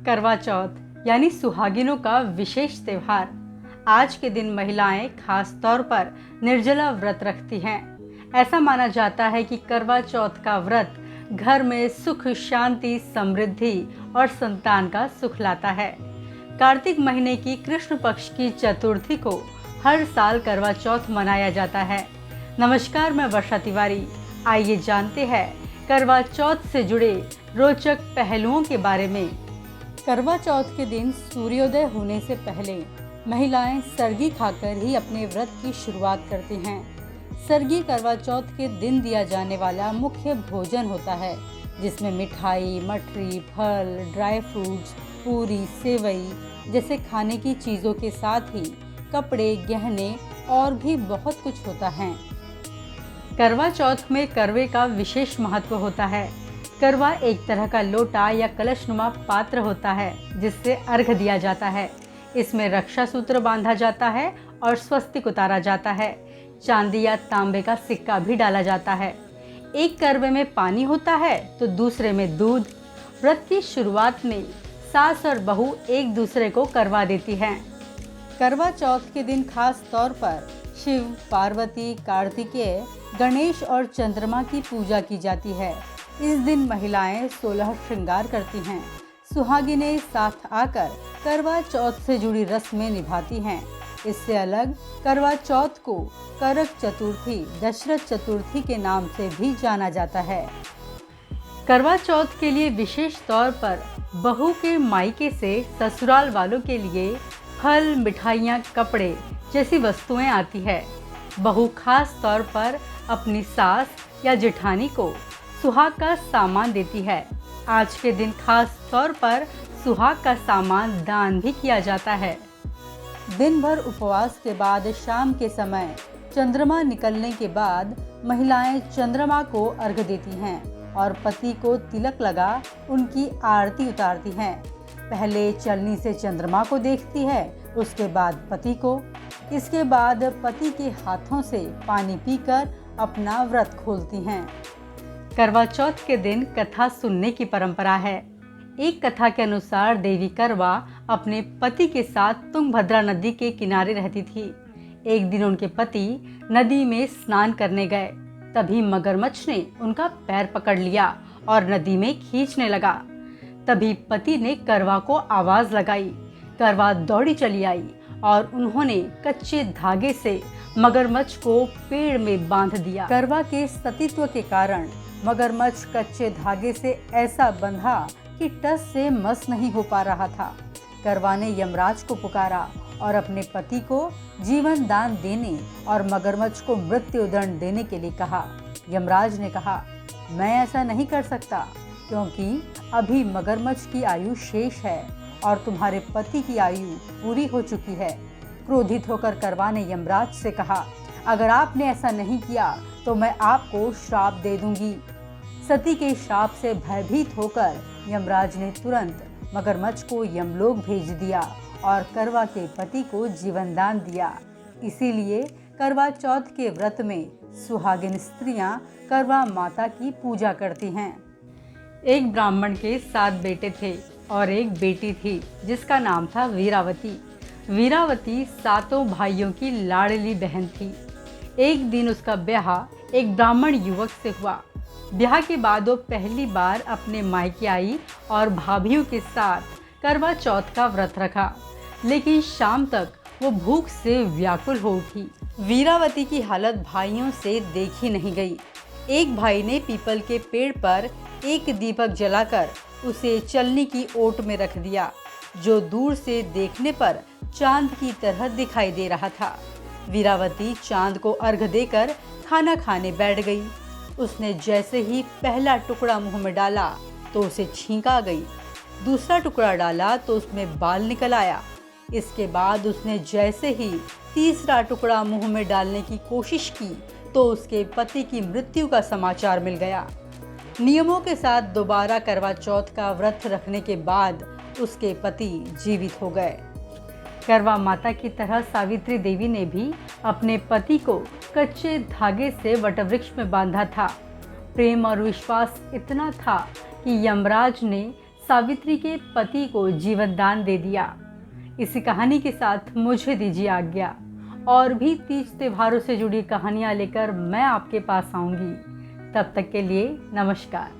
करवा चौथ यानी सुहागिनों का विशेष त्योहार। आज के दिन महिलाएं खास तौर पर निर्जला व्रत रखती हैं। ऐसा माना जाता है कि करवा चौथ का व्रत घर में सुख, शांति, समृद्धि और संतान का सुख लाता है। कार्तिक महीने की कृष्ण पक्ष की चतुर्थी को हर साल करवा चौथ मनाया जाता है। नमस्कार, मैं वर्षा तिवारी। आइए जानते हैं करवा चौथ से जुड़े रोचक पहलुओं के बारे में। करवा चौथ के दिन सूर्योदय होने से पहले महिलाएं सरगी खाकर ही अपने व्रत की शुरुआत करती हैं। सरगी करवा चौथ के दिन दिया जाने वाला मुख्य भोजन होता है, जिसमें मिठाई, मठरी, फल, ड्राई फ्रूट्स, पूरी, सेवई जैसे खाने की चीज़ों के साथ ही कपड़े, गहने और भी बहुत कुछ होता है। करवा चौथ में करवे का विशेष महत्व होता है। करवा एक तरह का लोटा या कलशनुमा पात्र होता है, जिससे अर्घ दिया जाता है। इसमें रक्षा सूत्र बांधा जाता है और स्वस्तिक उतारा जाता है। चांदी या तांबे का सिक्का भी डाला जाता है। एक करवे में पानी होता है तो दूसरे में दूध। व्रत की शुरुआत में सास और बहू एक दूसरे को करवा देती हैं। करवा चौथ के दिन खास तौर पर शिव, पार्वती, कार्तिकेय, गणेश और चंद्रमा की पूजा की जाती है। इस दिन महिलाएं 16 श्रृंगार करती हैं। सुहागिनें साथ आकर करवा चौथ से जुड़ी रस्में निभाती हैं। इससे अलग करवा चौथ को करक चतुर्थी, दशरथ चतुर्थी के नाम से भी जाना जाता है। करवा चौथ के लिए विशेष तौर पर बहू के मायके से ससुराल वालों के लिए फल, मिठाइयाँ, कपड़े जैसी वस्तुएं आती है। बहू खास तौर पर अपनी सास या जेठानी को सुहाग का सामान देती है। आज के दिन खास तौर पर सुहाग का सामान दान भी किया जाता है। दिन भर उपवास के बाद शाम के समय चंद्रमा निकलने के बाद महिलाएं चंद्रमा को अर्घ देती हैं और पति को तिलक लगा उनकी आरती उतारती हैं। पहले चलनी से चंद्रमा को देखती है, उसके बाद पति को। इसके बाद पति के हाथों से पानी पीकर अपना व्रत खोलती हैं। करवा चौथ के दिन कथा सुनने की परंपरा है। एक कथा के अनुसार देवी करवा अपने पति के साथ तुंगभद्रा नदी के किनारे रहती थी। एक दिन उनके पति नदी में स्नान करने गए, तभी मगरमच्छ ने उनका पैर पकड़ लिया और नदी में खींचने लगा। तभी पति ने करवा को आवाज लगाई। करवा दौड़ी चली आई और उन्होंने कच्चे धागे से मगरमच्छ को पेड़ में बांध दिया। करवा के सतीत्व के कारण मगरमच्छ कच्चे धागे से ऐसा बंधा कि टस से मस नहीं हो पा रहा था। करवा ने यमराज को पुकारा और अपने पति को जीवन दान देने और मगरमच्छ को मृत्यु दंड देने के लिए कहा। यमराज ने कहा, मैं ऐसा नहीं कर सकता, क्योंकि अभी मगरमच्छ की आयु शेष है और तुम्हारे पति की आयु पूरी हो चुकी है। क्रोधित होकर करवा ने यमराज से कहा, अगर आपने ऐसा नहीं किया तो मैं आपको श्राप दे दूंगी। सती के श्राप से भयभीत होकर यमराज ने तुरंत मगरमच्छ को यमलोक भेज दिया और करवा के पति को जीवन दान दिया। इसीलिए करवा चौथ के व्रत में सुहागिन स्त्रियां करवा माता की पूजा करती हैं। एक ब्राह्मण के 7 बेटे थे और एक बेटी थी, जिसका नाम था वीरावती। वीरावती 7 भाइयों की लाडली बहन थी। एक दिन उसका ब्याह एक ब्राह्मण युवक से हुआ। ब्याह के बाद वो पहली बार अपने मायके आई और भाभीयों के साथ करवा चौथ का व्रत रखा, लेकिन शाम तक वो भूख से व्याकुल हो उठी। वीरावती की हालत भाइयों से देखी नहीं गई। एक भाई ने पीपल के पेड़ पर एक दीपक जलाकर उसे चलनी की ओट में रख दिया, जो दूर से देखने पर चांद की तरह दिखाई दे रहा था। वीरावती चांद को अर्घ देकर खाना खाने बैठ गई। उसने जैसे ही पहला टुकड़ा मुंह में डाला तो उसे छींक आ गई। दूसरा टुकड़ा डाला तो उसमें बाल निकल आया। इसके बाद उसने जैसे ही तीसरा टुकड़ा मुंह में डालने की कोशिश की तो उसके पति की मृत्यु का समाचार मिल गया। नियमों के साथ दोबारा करवा चौथ का व्रत रखने के बाद उसके पति जीवित हो गए। करवा माता की तरह सावित्री देवी ने भी अपने पति को कच्चे धागे से वटवृक्ष में बांधा था। प्रेम और विश्वास इतना था कि यमराज ने सावित्री के पति को जीवन दान दे दिया। इसी कहानी के साथ मुझे दीजिए आज्ञा। और भी तीज त्योहारों से जुड़ी कहानियाँ लेकर मैं आपके पास आऊँगी। तब तक के लिए नमस्कार।